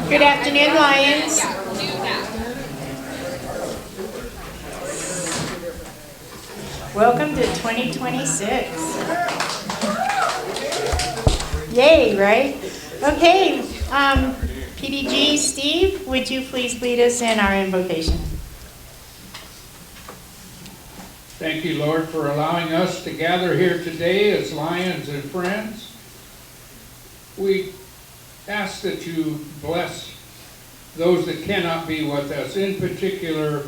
Good afternoon, Lions. Welcome to 2026. Yay, right? Okay, PDG Steve, would you please lead us in our invocation? Thank you, Lord, for allowing us to gather here today as Lions and friends. We ask that you bless those that cannot be with us, in particular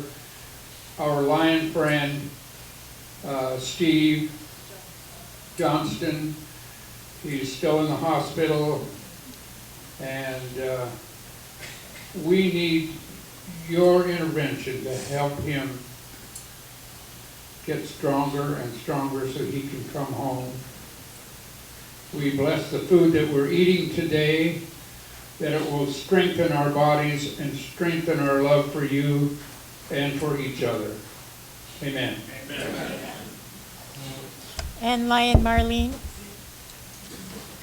our Lion friend, Steve Johnston. He's still in the hospital, and we need your intervention to help him get stronger and stronger so he can come home. We bless the food that we're eating today, that it will strengthen our bodies and strengthen our love for you and for each other. Amen. Amen. And Lion Marlene?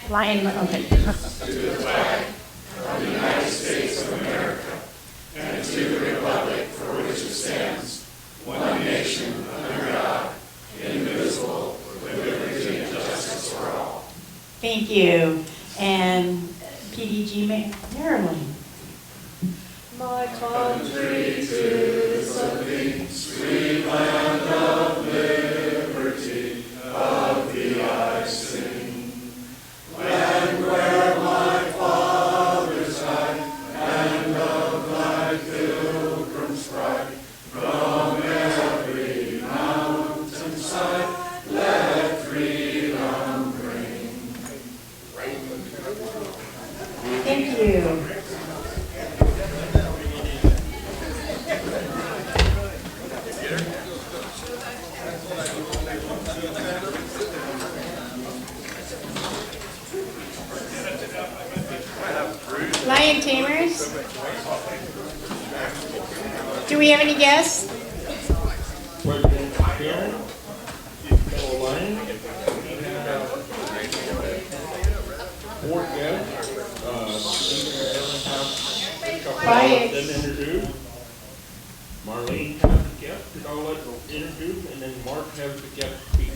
Lion, okay. To the flag of the United States of America and to the republic for which it stands, one nation under God, indivisible, with liberty and justice for all. Thank you. And PDG Marilyn. My country is of thee, sweet land of liberty, of thee I sing. Land where my fathers died, and of thy pilgrims pride, from every mountain side, let freedom ring. Thank you. Lion Tamers? Do we have any guests? President Sharon, fellow Lions, four guests, Quiet. then introduce. Marlene has the guest that I'll let introduce, and then Mark has the guest speaker.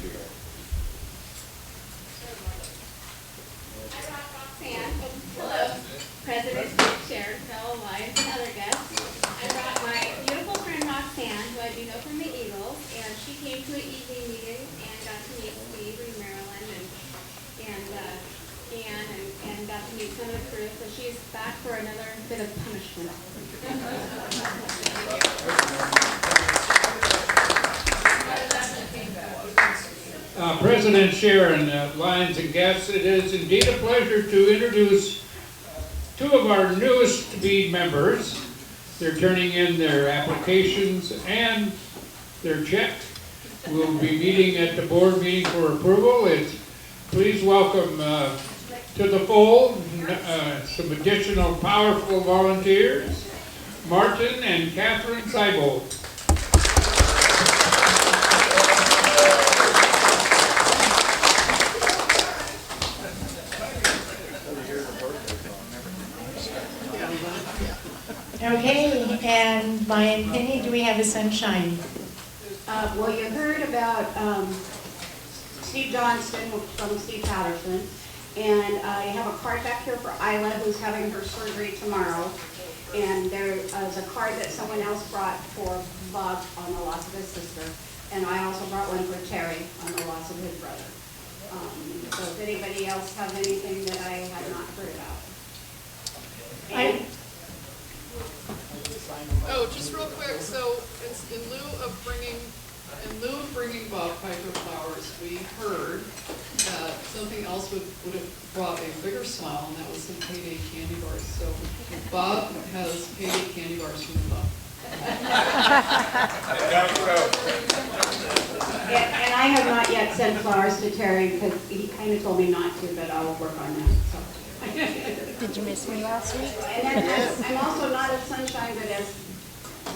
Hello, President Sharon, fellow Lions, and other guests. I brought my beautiful friend Roxanne, who I do know from the Eagles, and she came to an evening meeting and got to meet Steve and Marilyn and got to meet some of the crew. So she's back for another bit of punishment. President Sharon, Lions and guests, it is indeed a pleasure to introduce two of our newest to be members. They're turning in their applications and their check. We'll be meeting at the board meeting for approval. Please welcome to the fold some additional powerful volunteers, Martin and Catherine Seibold. Okay, and Lion Penny, do we have a sunshine? Well, you heard about Steve Johnston from Steve Patterson, and I have a card back here for Isla, who's having her surgery tomorrow, and there is a card that someone else brought for Bob on the loss of his sister, and I also brought one for Terry on the loss of his brother. So if anybody else has anything that I have not heard about. Oh, just real quick, so in lieu of bringing Bob Piper flowers, we heard that something else would have brought a bigger smile, and that was some payday candy bars. So Bob has payday candy bars from the club. And I have not yet sent flowers to Terry because he kind of told me not to, but I will work on that. So. Did you miss me last week? And then I'm also not as sunshine, but as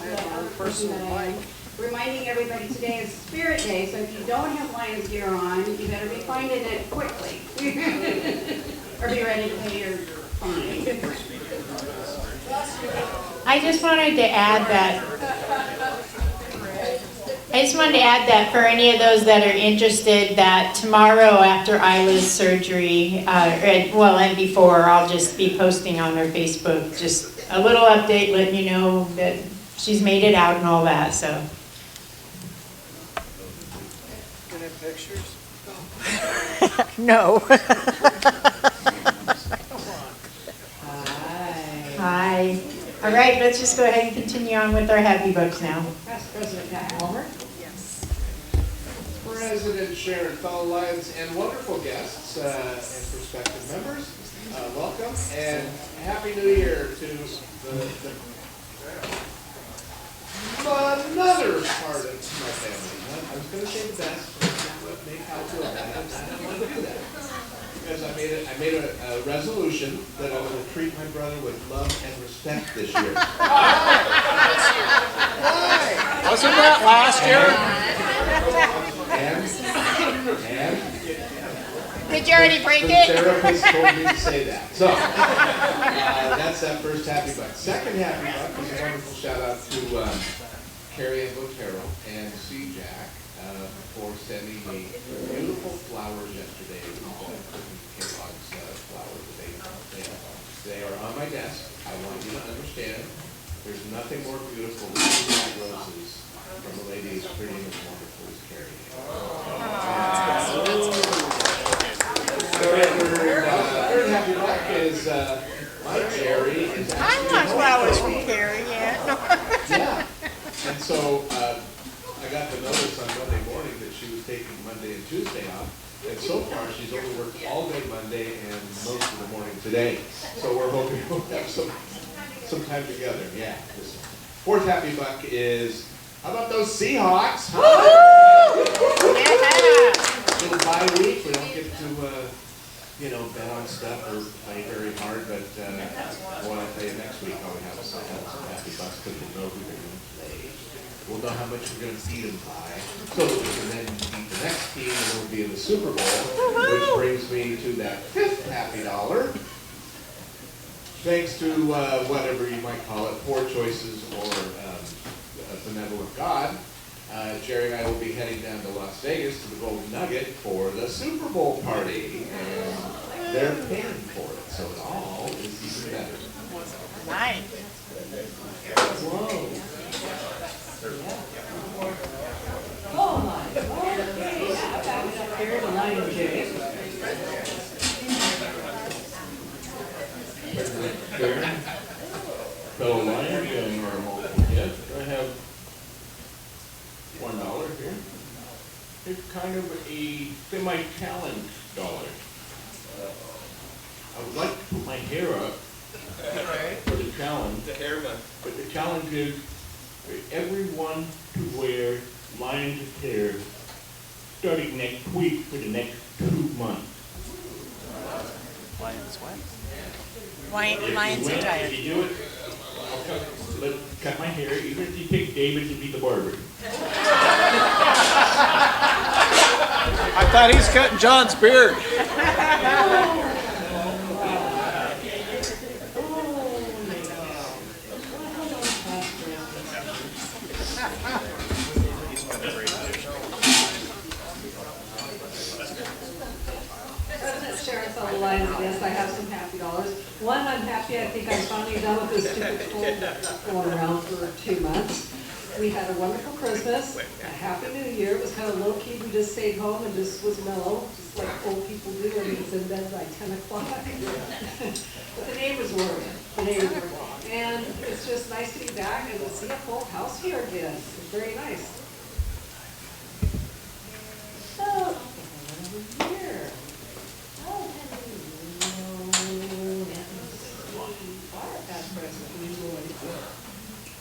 the other person that I am. Reminding everybody today is Spirit Day, so if you don't have Lions gear on, you better be finding it quickly. Or be ready to pay your fine. I just wanted to add that for any of those that are interested, that tomorrow after Isla's surgery, and before, I'll just be posting on her Facebook, just a little update letting you know that she's made it out and all that, so. Can I have pictures? No. Hi. All right, let's just go ahead and continue on with our happy books now. Past President Pat Palmer. President Sharon, fellow Lions, and wonderful guests and prospective members, welcome and Happy New Year to another part of my family. I was going to say the best, but make how to it. I don't want to do that because I made a resolution that I will treat my brother with love and respect this year. Why? Wasn't that last year? And Did you already break the it? therapist told me to say that. So, that's that first happy buck. Second happy buck is a wonderful shout out to Carrie Ann Botero and C. Jack for sending me beautiful flowers yesterday. Kellogg's flowers. They are on my desk. I want you to understand there's nothing more beautiful than white roses from a lady as pretty and as wonderful as Carrie. Third happy buck is my Jerry is I actually want flowers from Carrie, yeah. Yeah. And so I got the notice on Monday morning that she was taking Monday and Tuesday off. And so far, she's only worked all day Monday and most of the morning today. So we're hoping we'll have some time together. Yeah. Fourth happy buck is, how about those Seahawks? Huh? Yeah. Little bye week. We don't get to, bet on stuff or play very hard. But when I tell you next week, I'll have some happy bucks because we'll know who they're going to play. We'll know how much we're going to beat them by, so that we can then beat the next team and we'll be in the Super Bowl, which brings me to that fifth happy dollar. Thanks to whatever you might call it, poor choices or a benevolent God, Jerry and I will be heading down to Las Vegas to the Golden Nugget for the Super Bowl party, and they're paying for it, so it all is even better. Nice. Whoa. Oh my, okay, back up here to Lion Jay. Fellow Lions and our multiple guests, I have $1 here. It's kind of a semi-challenge dollar. I would like to put my hair up for the challenge. But the challenge is for everyone to wear Lions hair starting next week for the next 2 months. Lions what? Lions If attire. you do it, let's cut my hair, even if you pick David to be the barber. I thought he's cutting John's beard. President Sharon, fellow Lions, yes, I have some happy dollars. One, I'm happy, I think I'm finally done with this stupid cold going around for 2 months. We had a wonderful Christmas, a happy New Year. It was kind of low-key. We just stayed home and just was mellow, just like old people do. I mean, it's in bed by 10 o'clock. But the neighbors were. And it's just nice to be back and to see a full house here again. It's very nice. So, over here. Oh, past president,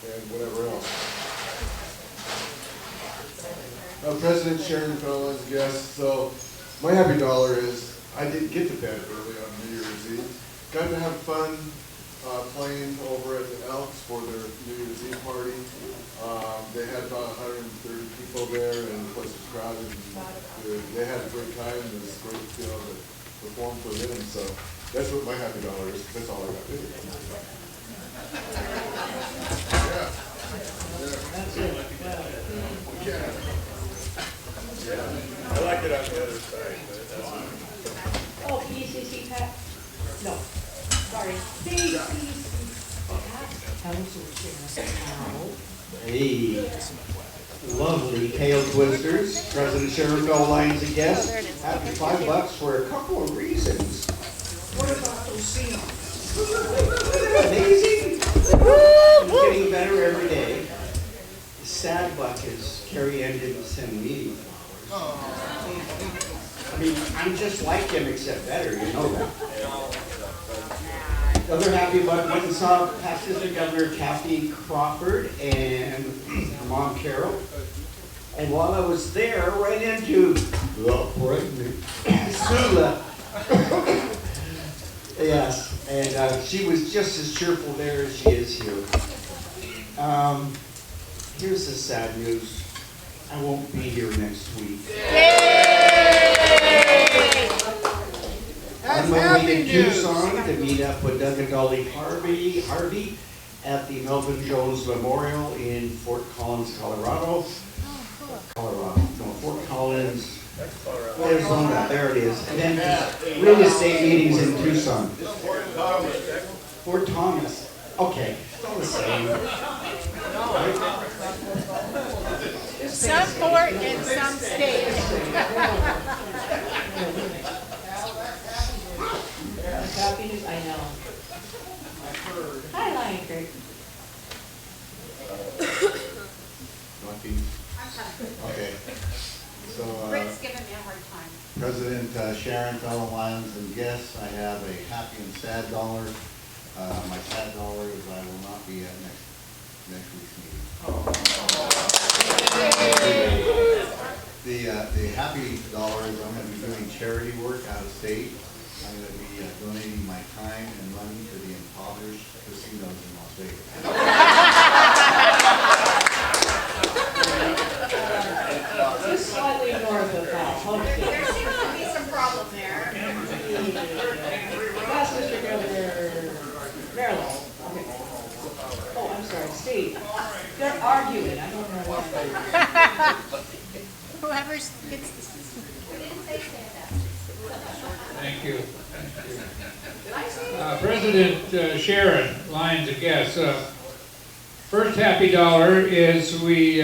And whatever else. President Sharon, fellows, guests. So my happy dollar is I didn't get to bed early on New Year's Eve. Got to have fun playing over at the Elks for their New Year's Eve party. They had about 130 people there, and the place was crowded. And they had a great time. It was great to be able to perform for them. So that's what my happy dollar is. That's all I got to do. I like it on the other side, but that's fine. Oh, PCC Pat? No, sorry. Hey, lovely tail twisters. President Sharon Bell Lions and guests. Happy $5 for a couple of reasons. What about those seahawks? Amazing. Getting better every day. The sad buck is Carrie Ann didn't send me flowers. I mean, I'm just like him except better, you know that. The other happy buck went and saw past Assistant Governor Kathy Crawford and her mom Carol. And while I was there, right into the pregnant Sula. Yes, and she was just as cheerful there as she is here. Here's the sad news. I won't be here next week. On my way to Tucson to meet up with Doug and Dolly Harvey at the Melvin Jones Memorial in Fort Collins, Colorado. Fort Collins, Arizona, there it is. And then real estate meetings in Tucson. Fort Thomas. Okay, it's all the same. Some fort and some state. Happiness, I know. Hi, Lion Creek. Okay. So, Rick's giving me a hard time. President Sharon, fellow Lions and guests, I have a happy and sad dollar. My sad dollar is I will not be at next week's meeting. The happy dollar is I'm going to be doing charity work out of state. I'm going to be donating my time and money to the impoverished casinos in Las Vegas. Just slightly north of that. There seems to be some problem there. That's Mr. Governor Maryland. Okay. Oh, I'm sorry, Steve. They're arguing. I don't know why. Whoever gets this. Thank you. President Sharon, Lions and guests. First happy dollar is we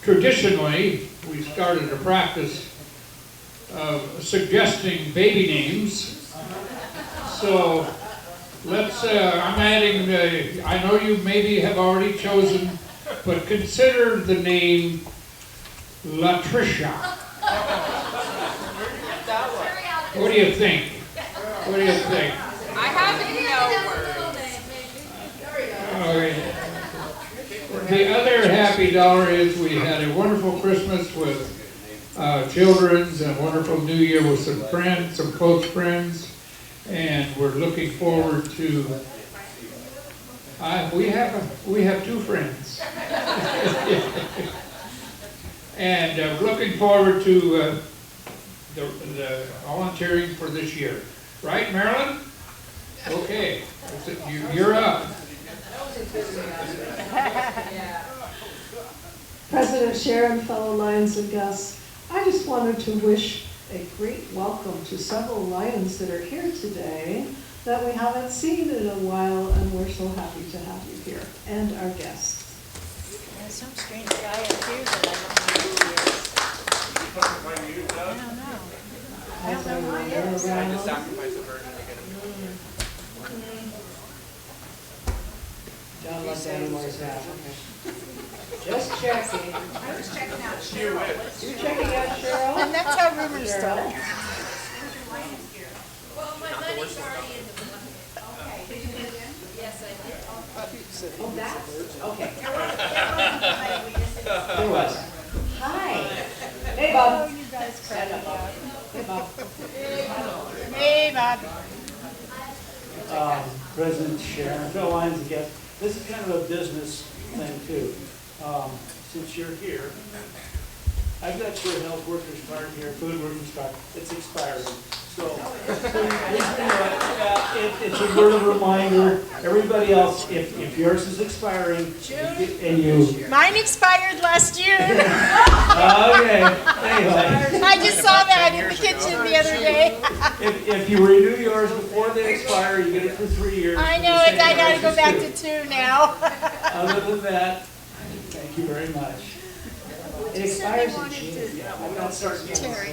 traditionally we started a practice of suggesting baby names. So let's. I'm adding. I know you maybe have already chosen, but consider the name Latricia. What do you think? What do you think? I have no word. Okay. The other happy dollar is we had a wonderful Christmas with children's and a wonderful New Year with some friends, some close friends, and we're looking forward to. We have two friends, and looking forward to the volunteering for this year. Right, Marilyn? Okay, you're up. President Sharon, fellow Lions and guests, I just wanted to wish a great welcome to several Lions that are here today that we haven't seen in a while, and we're so happy to have you here, and our guests. There's some strange guy up here that I don't know who he is. I don't know. I don't know who he is. I just sacrificed a virgin to get him. John loves animals now. Just checking. I was checking out You're checking out Cheryl? And that's how rumors Cheryl? start. Well, my money's already in the bucket. Okay. Did you get it in? Yes, I did. Oh, that's, okay. There wasn't There was. Hi. Hey, Bob. You guys Stand up, Bob. Hey, Bob. Hey, Bob. President Sharon, fellow Lions and guests, this is kind of a business thing too. Since you're here, I've got your health workers card here, food workers card, it's expiring. It's a word of reminder, everybody else, if yours is expiring, and you, Mine expired last June. okay, anyway. I just saw that in the kitchen the other day. If you renew yours before they expire, you get it for 3 years. I know it, I gotta go back to 2 now. Other than that, thank you very much. It expires in June. I'm not starting. Terry.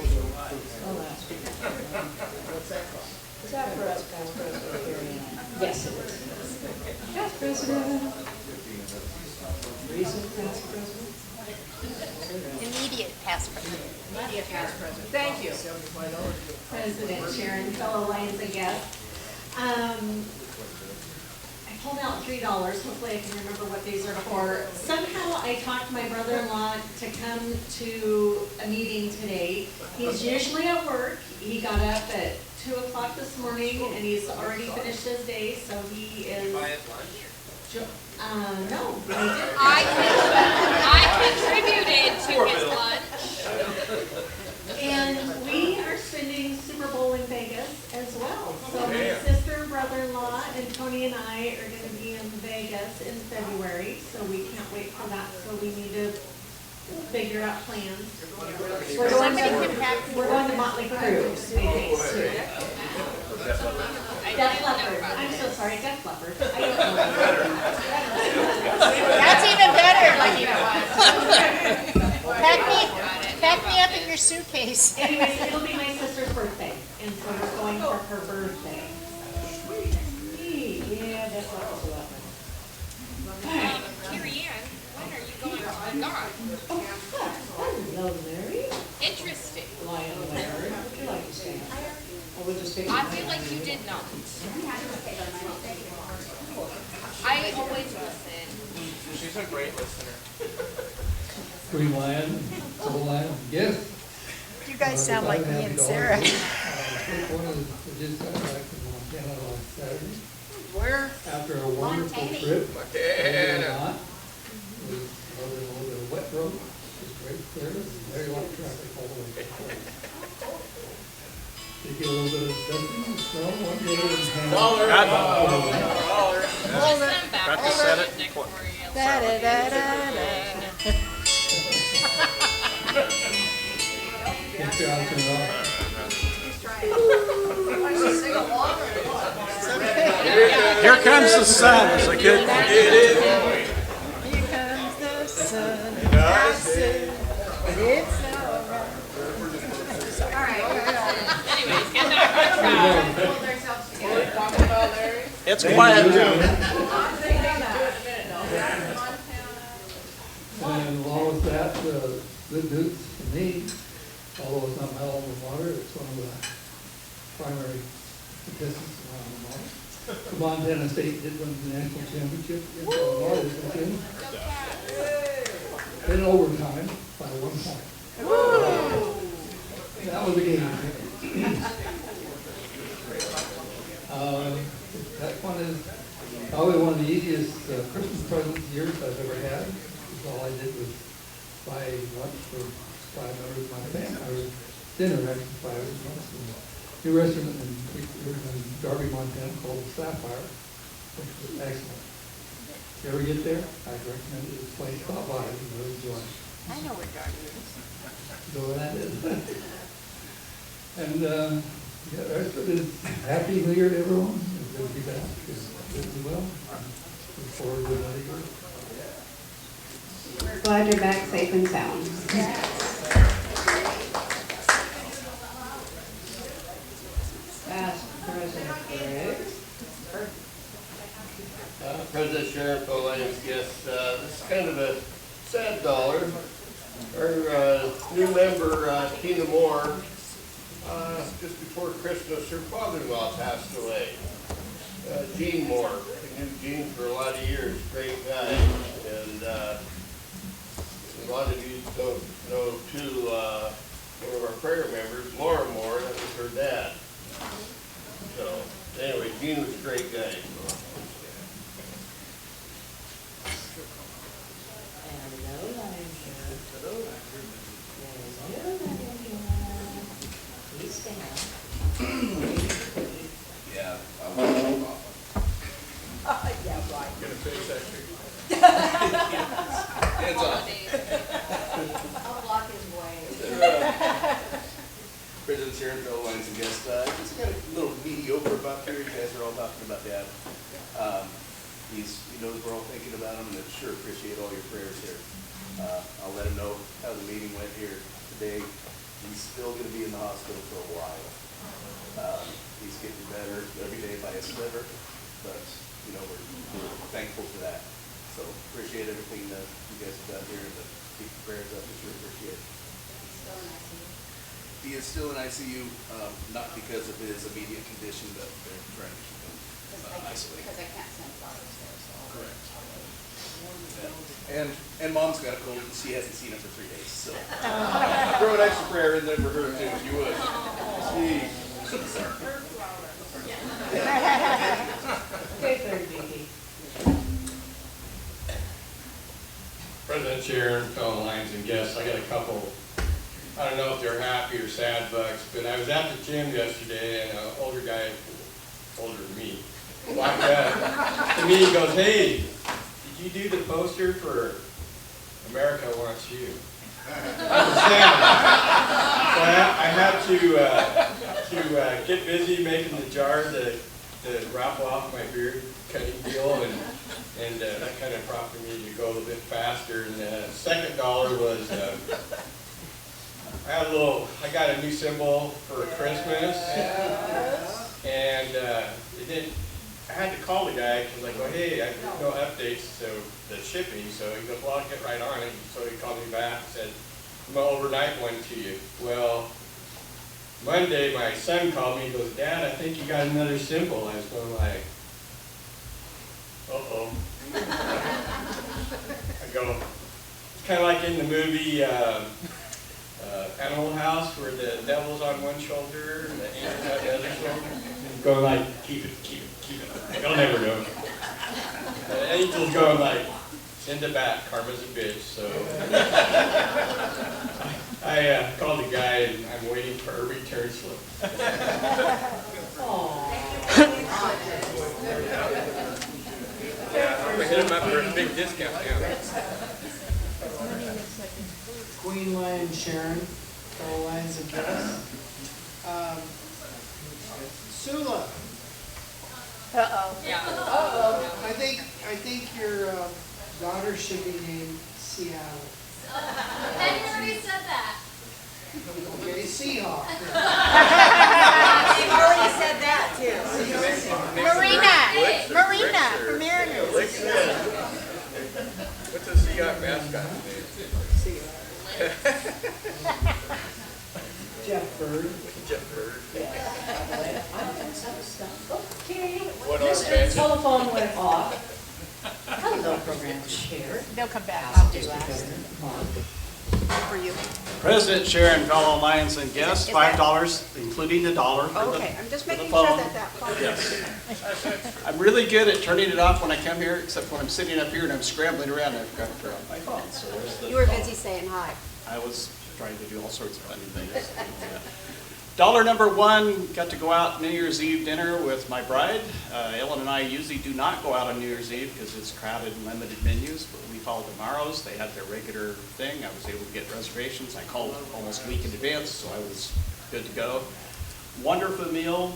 Is that for us, past president? Yes, it is. Past president. Recent past president. Immediate past president. Immediate past president. Thank you. President Sharon, fellow Lions and guests. I pulled out $3. Hopefully I can remember what these are for. Somehow I talked my brother-in-law to come to a meeting today. He's usually at work. He got up at 2 o'clock this morning and he's already finished his day, so he is. Buy it lunch? No, I didn't. I contributed to his lunch. And we are spending Super Bowl in Vegas as well. So my sister and brother-in-law and Tony and I are going to be in Vegas in February. So we can't wait for that. So we need to figure out plans. We're going to Motley Crue. Def Leppard. I'm so sorry, Def Leppard. I don't know. That's even better. Pack me up in your suitcase. Anyways, it'll be my sister's birthday, and so we're going for her birthday. Yeah, that's what was about. Carrie Ann, when are you going to be gone? Hello, Larry. Interesting. Lion Larry, would you like to stand? Or would you stay? I feel like you did not. I always listen. She's a great listener. Green Lion, Double Lion, yes. You guys sound like me and Sarah. First one is, I just got back from Montana on Saturday. Where? After a wonderful trip. Montana. It was a little bit of wet road, just great clearness, very light traffic all the way. They get a little bit of dusting, snow, one day in Hannah. Got to set it. Get your eyes turned off. Here comes the sun. It's a good thing. Here comes the sun. I said, it's all right. Anyways, get back on track. It's quiet too. And along with that, good news for me, although it's not my alma mater, it's one of the primary contestants around the water. The Montana State did win the national championship in Illinois this weekend. In overtime by 1 point. That was a game. That one is probably one of the easiest Christmas presents years I've ever had. All I did was buy lunch for 5 members of my family, or dinner actually, 5 members of my new restaurant in Darby, Montana called the Sapphire, which was excellent. If you ever get there, I'd recommend it. This place, stop by, you really enjoy it. I know where Darby is. So that is. And yeah, the rest of it is Happy New Year to everyone. It's good to be back. It's good as well. Look forward to another year. We're glad you're back safe and sound. Past President Griggs. President Sharon, fellow Lions guests, this is kind of a sad dollar. Our new member, Tina Moore, just before Christmas, her father-in-law passed away. Gene Moore, I knew Gene for a lot of years, great guy, and a lot of you don't know too, one of our prayer members, Laura Moore, that was her dad. So, anyway, Gene was a great guy. Please stand. face, actually. Hands off. I'll block his way. President Sharon, fellow Lions and guests, just got a little mediocre about here. You guys are all talking about Dad. He knows we're all thinking about him, and I sure appreciate all your prayers here. I'll let him know how the meeting went here today. He's still going to be in the hospital for a while. He's getting better every day by a sliver, but we're thankful for that. So appreciate everything that you guys have done here, and keep your prayers up. We sure appreciate it. He is still in ICU, not because of his immediate condition, but they're trying to keep him isolated. Because I can't send flowers there, so. Correct. Yeah. And Mom's got a cold, and she hasn't seen him for 3 days, so throw an extra prayer in there for her too, if you would. Gee. Okay, third Vicky. President Sharon, fellow Lions and guests, I got a couple, I don't know if they're happy or sad bucks, but I was at the gym yesterday and an older guy, older than me, walked up to me and goes, "Hey, did you do the poster for America Wants You?" I had to get busy making the jar to wrap off my beard cutting deal, and that kind of prompted me to go a little bit faster. And the second dollar was I got a new symbol for Christmas, and I had to call the guy because I go, "Hey, I have no updates to the shipping." So he goes, "Well, I'll get right on it." So he called me back and said, "I'm gonna overnight one to you." Well, Monday my son called me and goes, "Dad, I think you got another symbol." I was going like, "Uh-oh." I go, it's kind of like in the movie Animal House, where the devil's on one shoulder and the angel's on the other shoulder. Going like, keep it. You'll never know. The angel's going like, "Send it back, karma's a bitch." So I called the guy and I'm waiting for a return slip. I'm gonna hit him up for a big discount now. Queen Lion Sharon, fellow Lions and guests. Sula. Yeah. I think your daughter should be named Seattle. Penny already said that. Okay, Seahawk. They've already said that too. Marina from Mariners. What's a Seahawk mascot name? Jeff Bird. Jeff Bird. Okay. What This organization? telephone went off. Hello, program chair. They'll come back. For you. President Sharon, fellow Lions and guests, $5, including the dollar for the, Okay, I'm just for the making sure phone. that phone. Yes. I'm really good at turning it off when I come here, except when I'm sitting up here and I'm scrambling around and I forgot to turn on my phone. So there's the You were phone. busy saying hi. I was trying to do all sorts of funny things. Yeah. Dollar number one, got to go out New Year's Eve dinner with my bride. Ellen and I usually do not go out on New Year's Eve because it's crowded and limited menus, but we called tomorrow's. They had their regular thing. I was able to get reservations. I called almost a week in advance, so I was good to go. Wonderful meal.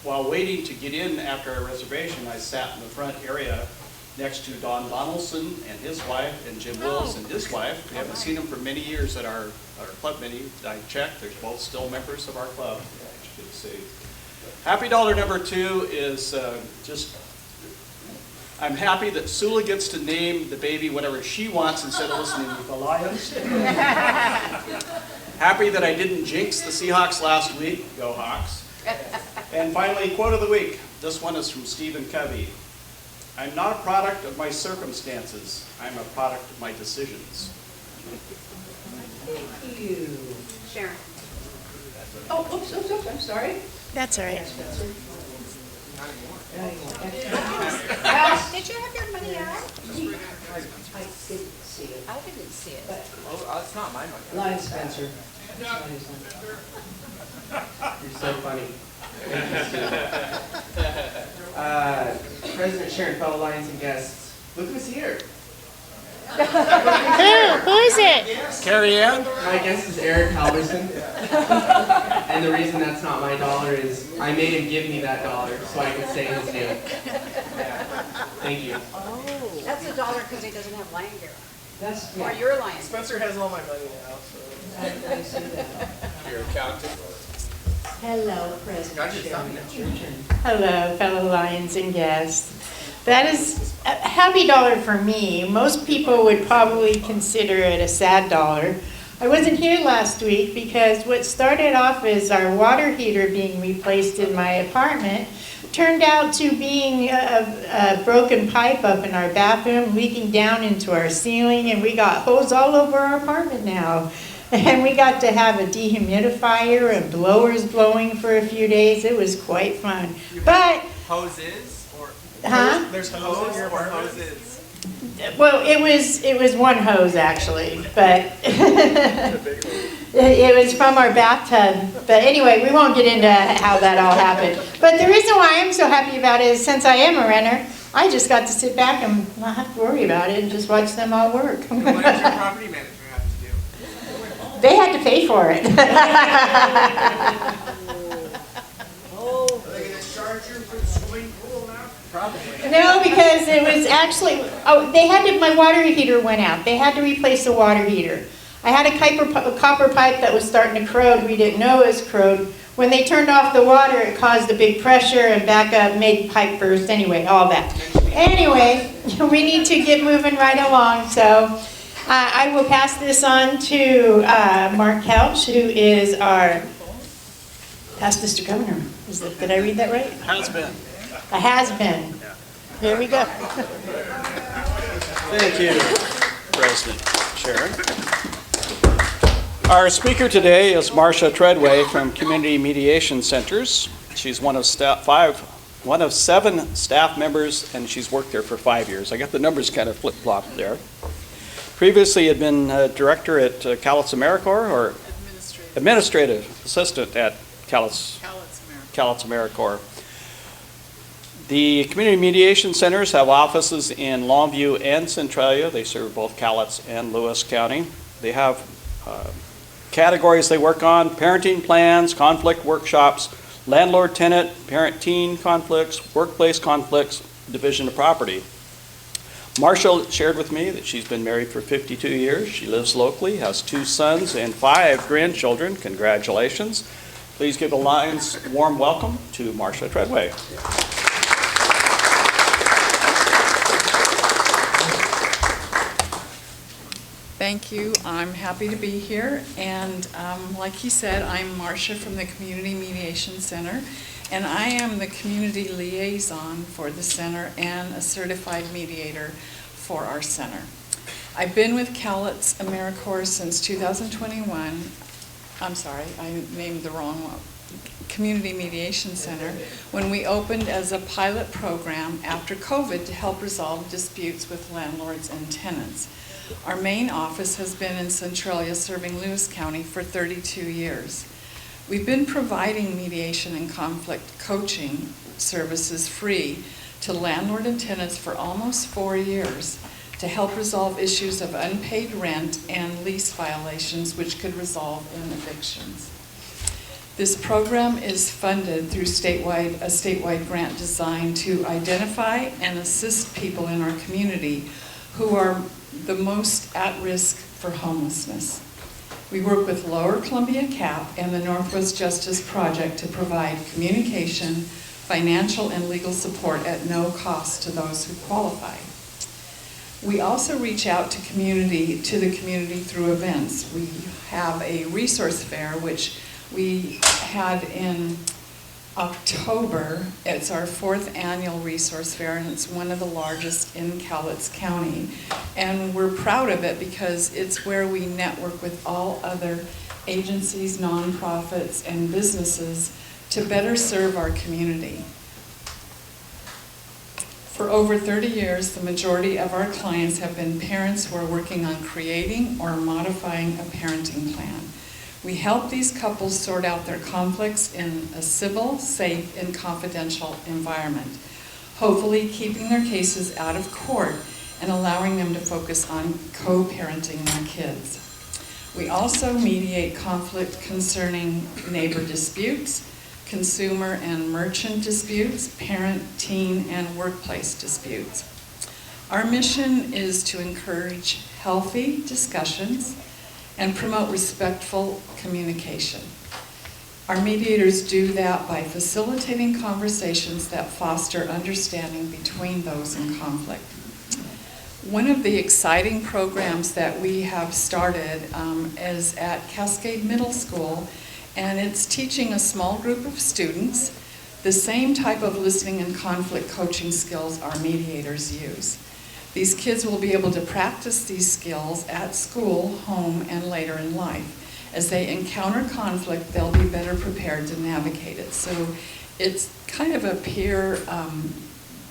While waiting to get in after our reservation, I sat in the front area next to Don Donaldson and his wife, and Jim Wills and his wife. We haven't seen them for many years at our club meeting. I checked, they're both still members of our club. It's good to see. Happy dollar number two is I'm happy that Sula gets to name the baby whatever she wants instead of listening to the Lions. Happy that I didn't jinx the Seahawks last week. Go Hawks. And finally, quote of the week. This one is from Stephen Covey. I'm not a product of my circumstances. I'm a product of my decisions. Thank you. Sharon. Oh, oops, I'm sorry. That's all right. Did you have your money out? I didn't see it. I didn't see it. Oh, it's not mine. Lion Spencer. You're so funny. President Sharon, fellow Lions and guests, Look who's here. Who? Who is it? Carrie Ann? My guest is Eric Halverson. And the reason that's not my dollar is I made him give me that dollar so I could say his name. Thank you. Oh. That's $1 because he doesn't have lion gear. That's Or your lion. Spencer has all my money now, so. I see that. Your accountant. Hello, President Got your Sharon. thumb. It's your turn. Hello, fellow Lions and guests. That is a happy dollar for me. Most people would probably consider it a sad dollar. I wasn't here last week because what started off as our water heater being replaced in my apartment turned out to being a broken pipe up in our bathroom leaking down into our ceiling, and we got hose all over our apartment now. And we got to have a dehumidifier and blowers blowing for a few days. It was quite fun. But Hoses? Or Huh? There's hose or hoses? well, it was one hose actually, but it was from our bathtub. But anyway, we won't get into how that all happened. But the reason why I'm so happy about it is since I am a renter, I just got to sit back and not have to worry about it and just watch them all work. And what does your property manager have to do? They had to pay for it. Are they going to charge you for the swimming pool now? Probably. No, because it was actually, my water heater went out. They had to replace the water heater. I had a copper pipe that was starting to corrode. We didn't know it was corrode. When they turned off the water, it caused a big pressure and back up, made pipe burst. Anyway, all that. Anyway, we need to get moving right along. So I will pass this on to Mark Couch, who is our past Mr. Governor. Did I read that right? Has been. A has-been. Here we go. Thank you, President Sharon. Our speaker today is Marsha Treadway from Community Mediation Centers. She's one of 7 staff members, and she's worked there for 5 years. I got the numbers kind of flip-flopped there. Previously had been director at Callus AmeriCorps, or administrative assistant at Callus AmeriCorps. The Community Mediation Centers have offices in Longview and Centralia. They serve both Cowlitz and Lewis County. They have categories they work on: parenting plans, conflict workshops, landlord-tenant, parent-teen conflicts, workplace conflicts, division of property. Marsha shared with me that she's been married for 52 years. She lives locally, has 2 sons and 5 grandchildren. Congratulations. Please give the Lions a warm welcome to Marsha Treadway. Thank you. I'm happy to be here. And like he said, I'm Marsha from the Community Mediation Center. And I am the community liaison for the center and a certified mediator for our center. I've been with Cowlitz AmeriCorps since 2021. I'm sorry, I named the wrong one. Community Mediation Center, when we opened as a pilot program after COVID to help resolve disputes with landlords and tenants. Our main office has been in Centralia, serving Lewis County for 32 years. We've been providing mediation and conflict coaching services free to landlord and tenants for almost 4 years to help resolve issues of unpaid rent and lease violations which could result in evictions. This program is funded through a statewide grant designed to identify and assist people in our community who are the most at risk for homelessness. We work with Lower Columbia CAP and the Northwest Justice Project to provide communication, financial, and legal support at no cost to those who qualify. We also reach out to the community through events. We have a resource fair, which we had in October. It's our 4th annual resource fair, and it's one of the largest in Cowlitz County. And we're proud of it because it's where we network with all other agencies, nonprofits, and businesses to better serve our community. For over 30 years, the majority of our clients have been parents who are working on creating or modifying a parenting plan. We help these couples sort out their conflicts in a civil, safe, and confidential environment, hopefully keeping their cases out of court and allowing them to focus on co-parenting their kids. We also mediate conflict concerning neighbor disputes, consumer and merchant disputes, parent, teen, and workplace disputes. Our mission is to encourage healthy discussions and promote respectful communication. Our mediators do that by facilitating conversations that foster understanding between those in conflict. One of the exciting programs that we have started is at Cascade Middle School, and it's teaching a small group of students the same type of listening and conflict coaching skills our mediators use. These kids will be able to practice these skills at school, home, and later in life. As they encounter conflict, they'll be better prepared to navigate it. So it's kind of a peer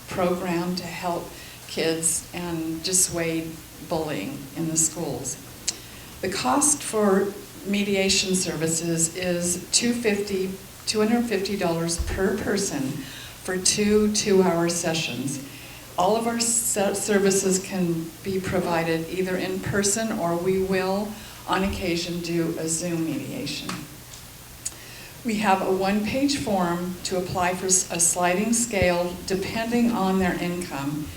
program to help kids and dissuade bullying in the schools. The cost for mediation services is $250 per person for 2 two-hour sessions. All of our services can be provided either in person, or we will on occasion do a Zoom mediation. We have a one-page form to apply for a sliding scale depending on their income,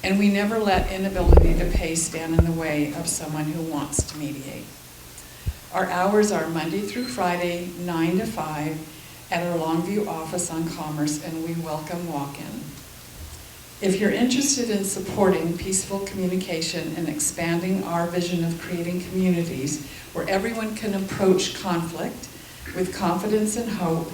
and we never let inability to pay stand in the way of someone who wants to mediate. Our hours are Monday through Friday, 9 to 5, at our Longview office on Commerce, and we welcome walk-in. If you're interested in supporting peaceful communication and expanding our vision of creating communities where everyone can approach conflict with confidence and hope,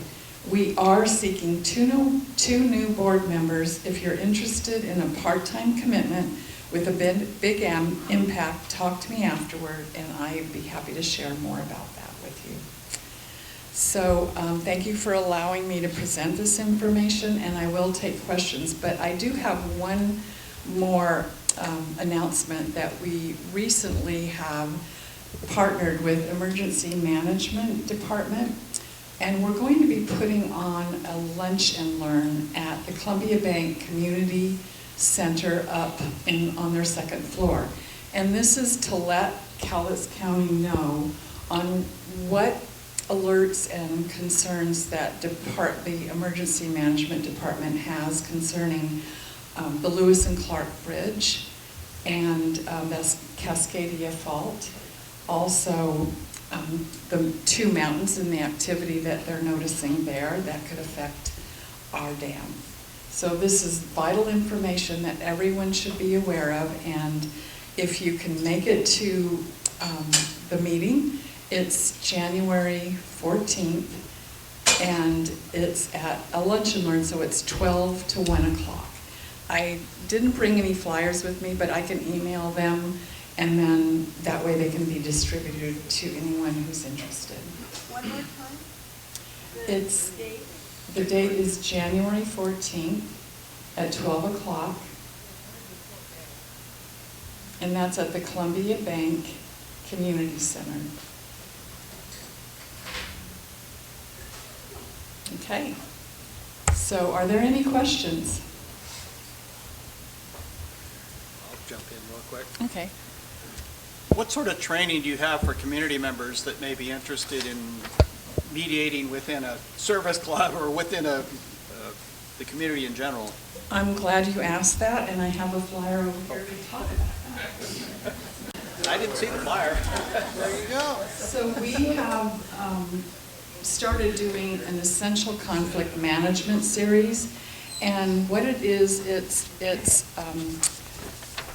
we are seeking two new board members. If you're interested in a part-time commitment with a big impact, talk to me afterward, and I'd be happy to share more about that with you. So thank you for allowing me to present this information, and I will take questions, but I do have one more announcement that we recently have partnered with Emergency Management Department, and we're going to be putting on a lunch and learn at the Columbia Bank Community Center up on their second floor. And this is to let Cowlitz County know on what alerts and concerns that the Emergency Management Department has concerning the Lewis and Clark Bridge and that's Cascadia Fault. Also, the two mountains and the activity that they're noticing there that could affect our dam. So this is vital information that everyone should be aware of, and if you can make it to the meeting, it's January 14th, and it's at a lunch and learn, so it's 12 to 1 o'clock. I didn't bring any flyers with me, but I can email them, and then that way they can be distributed to anyone who's interested. One more time? The date is January 14th at 12 o'clock, and that's at the Columbia Bank Community Center. Okay, so are there any questions? I'll jump in real quick. Okay. What sort of training do you have for community members that may be interested in mediating within a service club or within the community in general? I'm glad you asked that, and I have a flyer over here to talk about that. I didn't see the flyer. There you go. So we have started doing an essential conflict management series, and what it is, it's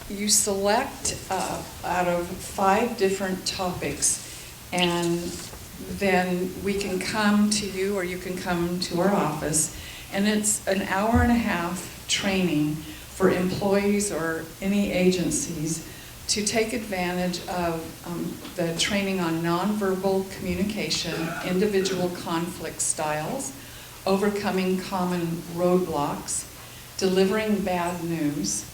you select out of 5 different topics, and then we can come to you or you can come to our office, and it's an hour-and-a-half training for employees or any agencies to take advantage of the training on nonverbal communication, individual conflict styles, overcoming common roadblocks, delivering bad news,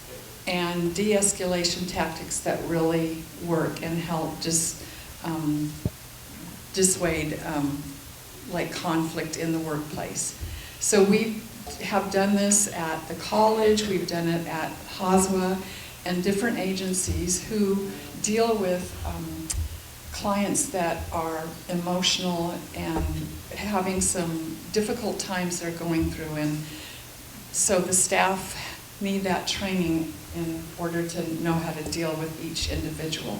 and de-escalation tactics that really work and help dissuade like conflict in the workplace. So we have done this at the college, we've done it at HOSWA, and different agencies who deal with clients that are emotional and having some difficult times they're going through. And so the staff need that training in order to know how to deal with each individual.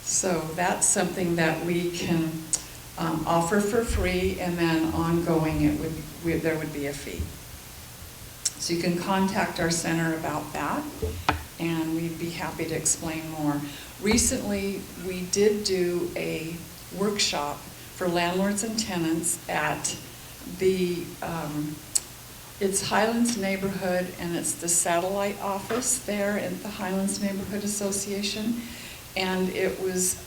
So that's something that we can offer for free, and then ongoing there would be a fee. So you can contact our center about that, and we'd be happy to explain more. Recently, we did do a workshop for landlords and tenants at the, it's Highlands Neighborhood, and it's the satellite office there at the Highlands Neighborhood Association. And it was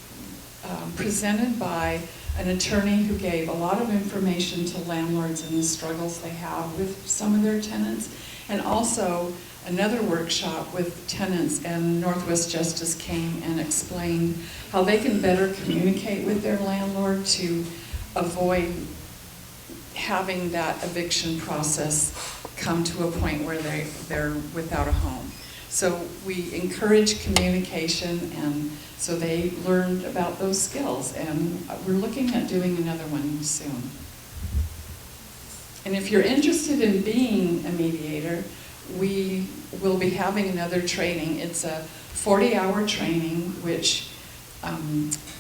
presented by an attorney who gave a lot of information to landlords and the struggles they have with some of their tenants. And also another workshop with tenants, and Northwest Justice came and explained how they can better communicate with their landlord to avoid having that eviction process come to a point where they're without a home. So we encourage communication, and so they learned about those skills, and we're looking at doing another one soon. And if you're interested in being a mediator, we will be having another training. It's a 40-hour training, which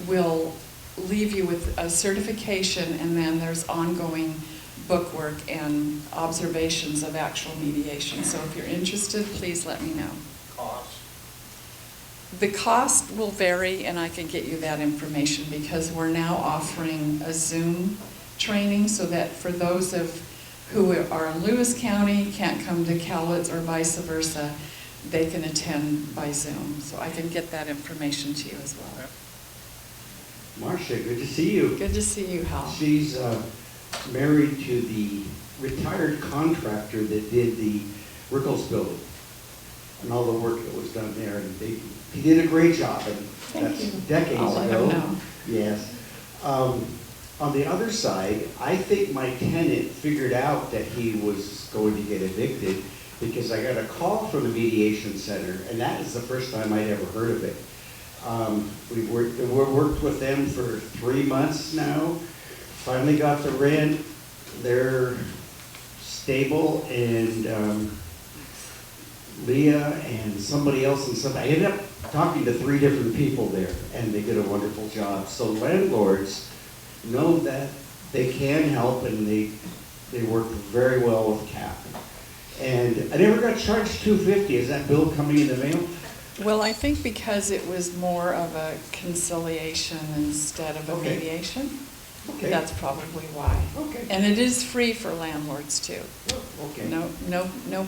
will leave you with a certification, and then there's ongoing bookwork and observations of actual mediation. So if you're interested, please let me know. Cost? The cost will vary, and I can get you that information, because we're now offering a Zoom training, so that for those who are in Lewis County, can't come to Cowlitz or vice versa, they can attend by Zoom. So I can get that information to you as well. Marsha, good to see you. Good to see you, Hal. She's married to the retired contractor that did the Rickles building and all the work that was done there. And he did a great job, and that's decades I'll let ago. him know. Yes. On the other side, I think my tenant figured out that he was going to get evicted, because I got a call from the mediation center, and that is the first time I'd ever heard of it. We've worked with them for 3 months now. Finally got the rent. They're stable, and Leah and somebody else, and I ended up talking to 3 different people there, and they did a wonderful job. So landlords know that they can help, and they work very well with CAP. And I never got charged $250. Is that bill coming in the mail? Well, I think because it was more of a conciliation instead of a mediation. Okay. That's probably why. Okay. And it is free for landlords too. Okay. No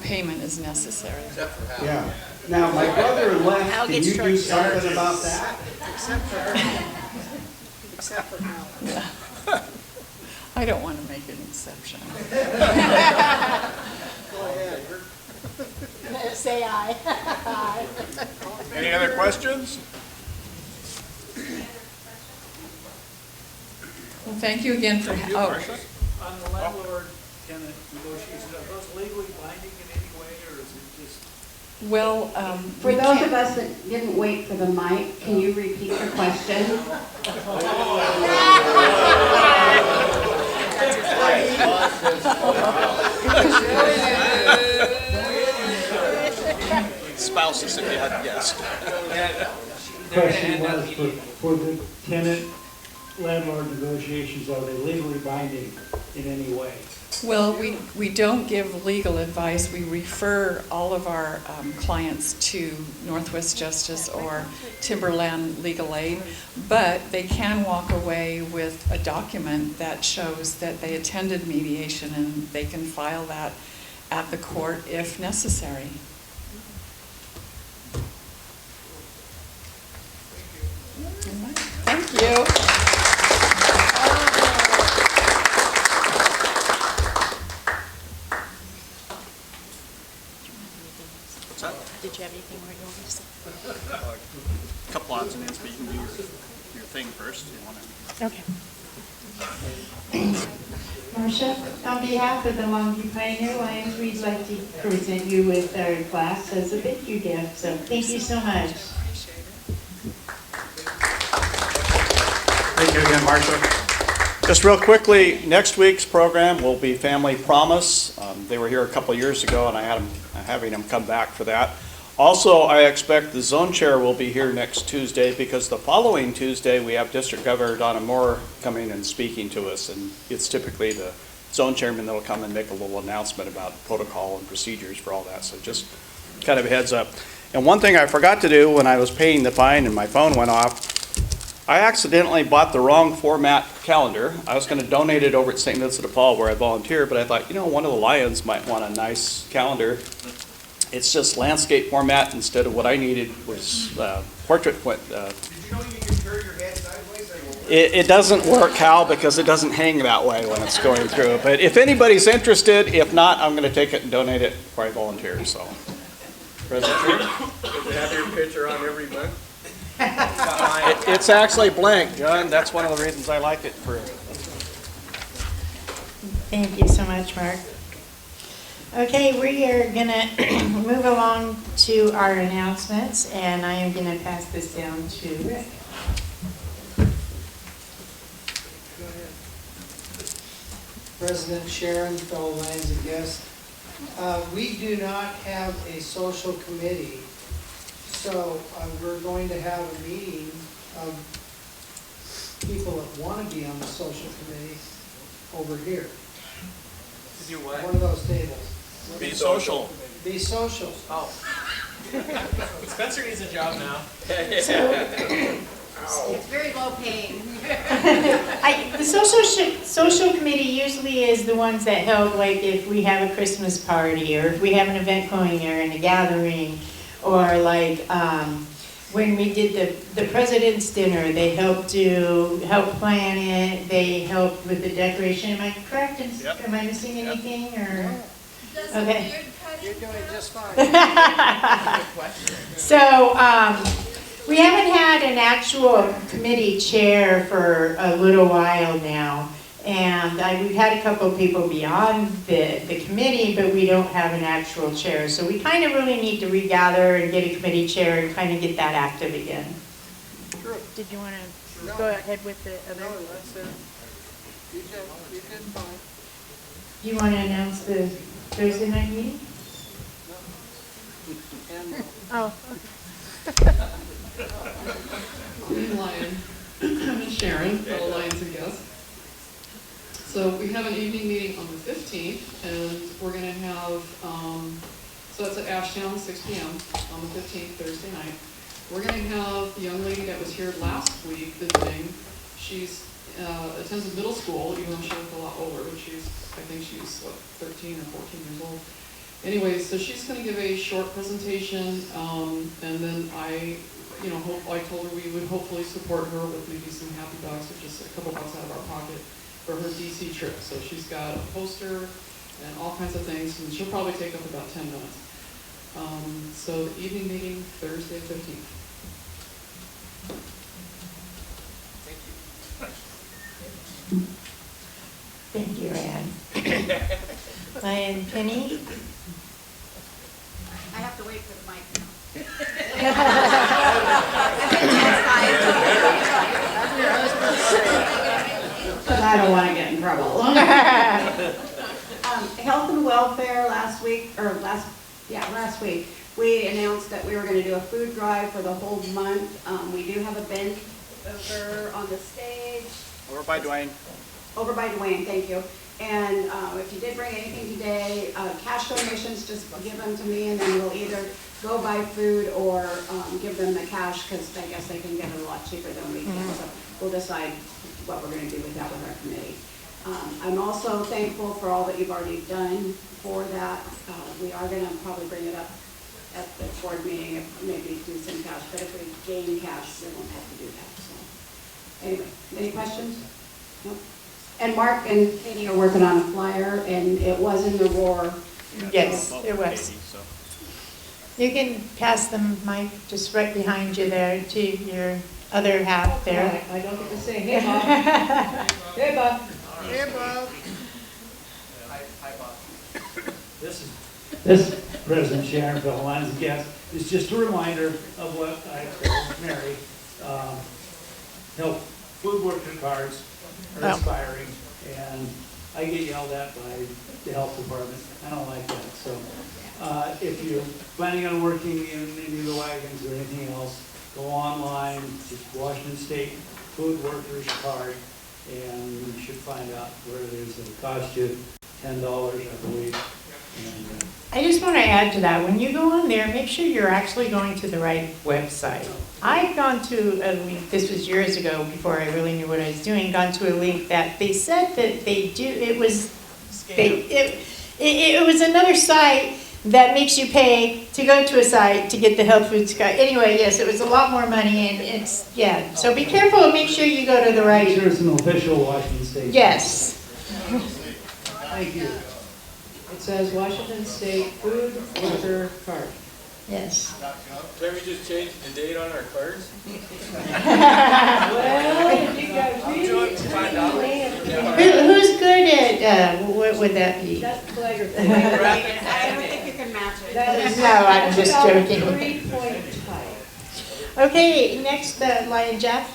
payment is necessary. Except for Hal. Yeah. Now, my brother left. Hal Can gets you do charged something about that? Except for Hal. Yeah. I don't want to make an exception. Go ahead. Say aye. Aye. Any other questions? Well, thank you again for, Thank you, oh, Marsha. On the landlord-tenant negotiations, are those legally binding in any way, or is it just? well, For those of us that didn't wait for the mic, can you repeat your question? Spouses, if you hadn't guessed. Question was for the tenant landlord negotiations, are they legally binding in any way? well, we don't give legal advice. We refer all of our clients to Northwest Justice or Timberland Legal Aid, but they can walk away with a document that shows that they attended mediation, and they can file that at the court if necessary. Thank you. What's that? Did you have anything more you wanted to say? A couple odds and ends, but you can do your thing first. You want to? Okay. Marsha, on behalf of the Longview Pioneer Lions, we'd like to present you with our glass as a thank you gift. So thank you so much. Thank you again, Marsha. Just real quickly, next week's program will be Family Promise. They were here a couple years ago, and I'm having them come back for that. Also, I expect the zone chair will be here next Tuesday, because the following Tuesday we have District Governor Donna Moore coming and speaking to us, and it's typically the zone chairman that will come and make a little announcement about protocol and procedures for all that. So just kind of a heads up. And one thing I forgot to do when I was paying the fine and my phone went off, I accidentally bought the wrong format calendar. I was going to donate it over at St. Vincent de Paul where I volunteer, but I thought, you know, one of the Lions might want a nice calendar. It's just landscape format instead of what I needed was portrait. Did you know you can turn your head sideways? It doesn't work, Hal, because it doesn't hang that way when it's going through. But if anybody's interested, if not, I'm going to take it and donate it before I volunteer. So, President Chair? Does it have your picture on every month? It's actually blank, John. That's one of the reasons I like it. Thank you so much, Mark. Okay, we are going to move along to our announcements, and I am going to pass this down to Rick. President Sharon, fellow Lions and guests, we do not have a social committee, so we're going to have a meeting of people that want to be on the social committee over here. To do what? One of those tables. Be social. Be social. Oh. Spencer needs a job now. It's very low paying. The social committee usually is the ones that help, like if we have a Christmas party, or if we have an event going there and a gathering, or like when we did the President's Dinner, they help plan it, they help with the decoration. Am I correct? Yep. Am I missing anything, or? Does Okay. You're doing just fine. So, we haven't had an actual committee chair for a little while now. And we've had a couple of people beyond the committee, but we don't have an actual chair. So we kind of really need to regather and get a committee chair and kind of get that active again. Did you want to go ahead with the other? No, that's it. You did fine. Do you want to announce the Thursday night meeting? Oh. Queen Lion, and Sharon, fellow Lions and guests. So we have an evening meeting on the 15th, and we're going to have, so that's at Ashtown, 6 p.m. on the 15th, Thursday night. We're going to have the young lady that was here last week visiting. She's attends a middle school, even though she looks a lot older, but I think she's, what, 13 or 14 years old. Anyway, so she's going to give a short presentation, and then I told her we would hopefully support her with maybe some happy bucks, or just a couple bucks out of our pocket for her DC trip. So she's got a poster and all kinds of things, and she'll probably take up about 10 minutes. So the evening meeting, Thursday, 15th. Thank you, Ann. Lion Penny? I have to wait for the mic now. Because I don't want to get in trouble. Health and welfare last week, we announced that we were going to do a food drive for the whole month. We do have a bench over on the stage. Over by Dwayne. Over by Dwayne, thank you. And if you did bring anything today, cash donations, just give them to me, and then we'll either go buy food or give them the cash, because I guess they can get it a lot cheaper than we can. So we'll decide what we're going to do with that with our committee. I'm also thankful for all that you've already done for that. We are going to probably bring it up at the board meeting, maybe do some cash, but if we gain cash, we won't have to do that. So anyway, any questions? Nope. And Mark and Katie are working on a flyer, and it was in the Roar. Yes, it was. You can pass the mic just right behind you there to your other half there. I don't get to say, hey, Bob. Hey, Bob. Hey, Bob. This, President Sharon, fellow Lions and guests, is just a reminder of what I told Mary. Food worker cards are expiring, and I get yelled at by the health department. I don't like that. So if you're planning on working in any of the wagons or anything else, go online, just Washington State Food Workers Card, and you should find out where it is. It'll cost you $10, I believe. And, I just want to add to that, when you go on there, make sure you're actually going to the right website. I've gone to a link, this was years ago before I really knew what I was doing, gone to a link that they said that they do, it was another site that makes you pay to go to a site to get the health food card. Anyway, yes, it was a lot more money, and it's, yeah, so be careful and make sure you go to the right. make sure it's an official Washington State. Yes. Thank you. It says Washington State Food Worker Card. Yes. Can we just change the date on our cards? Well, you guys Who's good at, what would that be? That's calligraphy. I don't think you can match it. No, I'm just joking. 3-point type. Okay, next, Lion Jeff.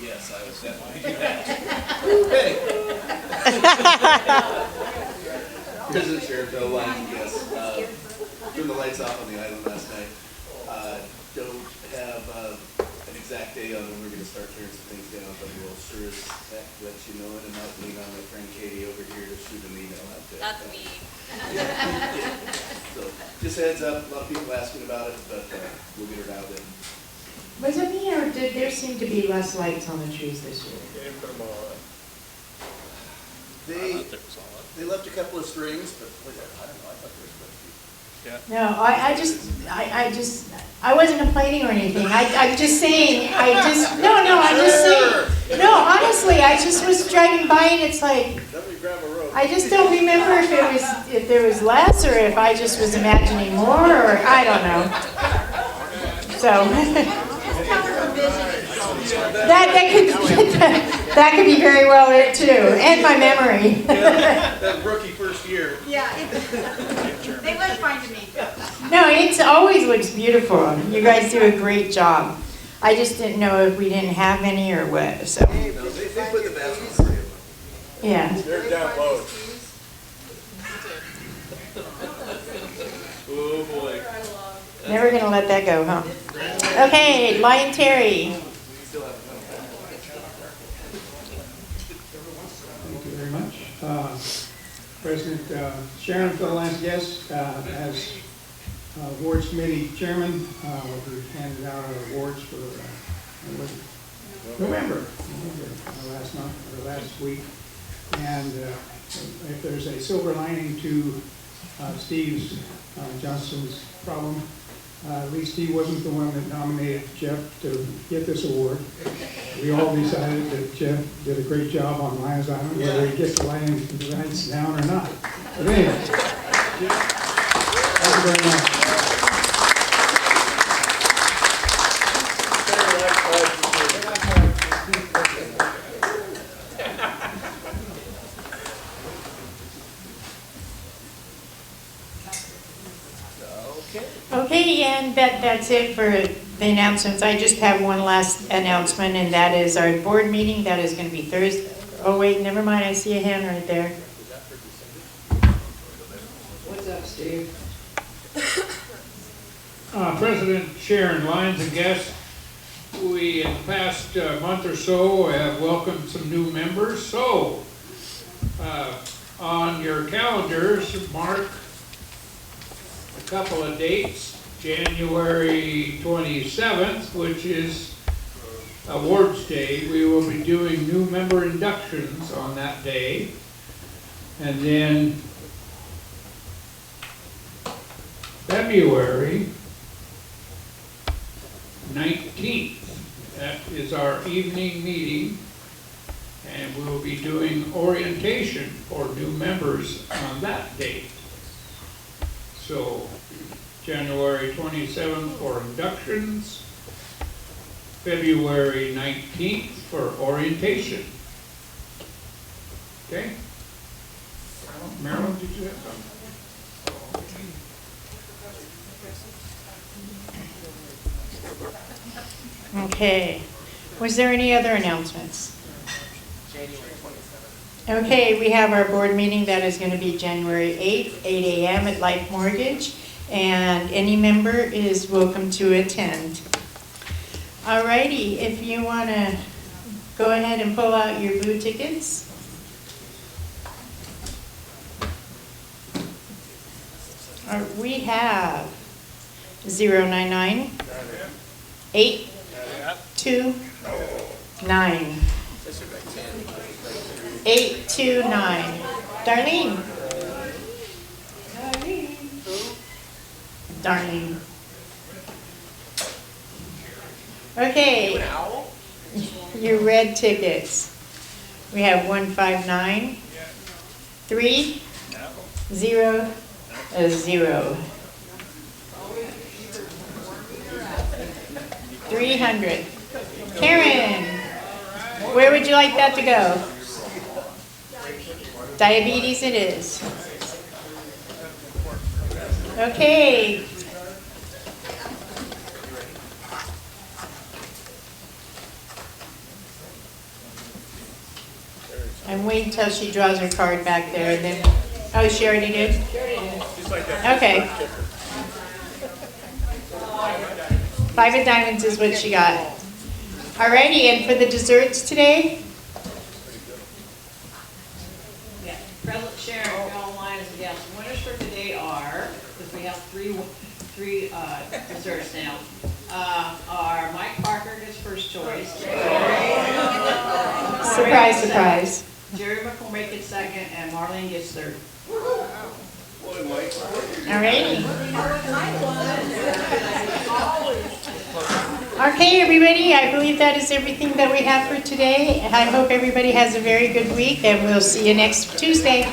Yes, I was definitely doing that. President Sheriff, fellow Lions and guests, turned the lights off on the island last night. Don't have an exact day on when we're going to start tearing some things down, but we'll sure as heck let you know it, and I'll lean on my friend Katie over here to shoot an email out there. That's me. So, just a heads up, a lot of people asking about it, but we'll get her out in. Was it me, or did there seem to be less lights on the trees this year? They didn't put them all up. They left a couple of strings, but I don't know, I thought they were supposed to be. No, I wasn't complaining or anything. I'm just saying, I'm just saying. No, honestly, I just was driving by and it's like, I just don't remember if there was less or if I just was imagining more or I don't know. So. That could be very well it too, and my memory. That rookie first year. Yeah, they look fine to me. No, it always looks beautiful. You guys do a great job. I just didn't know if we didn't have any or what, so. No, they put the best on the Yeah. They're down low. Oh, boy. Never gonna let that go, huh? Okay, Lion Terry. Thank you very much. President Sharon, fellow Lions guests, as awards committee chairman, we handed out our awards for November last month or last week. And if there's a silver lining to Steve Johnston's problem, at least he wasn't the one that nominated Jeff to get this award. We all decided that Jeff did a great job on Lions Island, whether he gets the Lions down or not. But anyway, thank you very much. Okay, and that's it for the announcements. I just have one last announcement, and that is our board meeting. That is going to be Thursday. Oh, wait, never mind. I see a hand right there. What's up, Steve? President Sharon, Lions and guests, we in the past month or so have welcomed some new members. So, on your calendars, mark a couple of dates. January 27th, which is Awards Day. We will be doing new member inductions on that day. And then February 19th, that is our evening meeting, and we'll be doing orientation for new members on that date. So January 27th for inductions, February 19th for orientation. Okay? Marilyn, did you have something? Okay. Was there any other announcements? Okay, we have our board meeting that is going to be January 8th, 8 a.m. at Life Mortgage, and any member is welcome to attend. Alrighty, if you want to go ahead and pull out your blue tickets. We have 099 829 829. Darlene. Darlene. Okay. Your red tickets. We have 159 3 0 0. 300. Karen, where would you like that to go? Diabetes it is. Okay. I'm waiting until she draws her card back there and then, oh, she already did? Okay. 5 of diamonds is what she got. Alrighty, and for the desserts today? Yeah, President Sharon, Bill Lyons, and yes, winners for today are, because we have three desserts now, are Mike Parker gets first choice. Surprise, surprise. Jerry McCormick gets second, and Marlene gets third. Alrighty. Okay, everybody, I believe that is everything that we have for today. I hope everybody has a very good week, and we'll see you next Tuesday.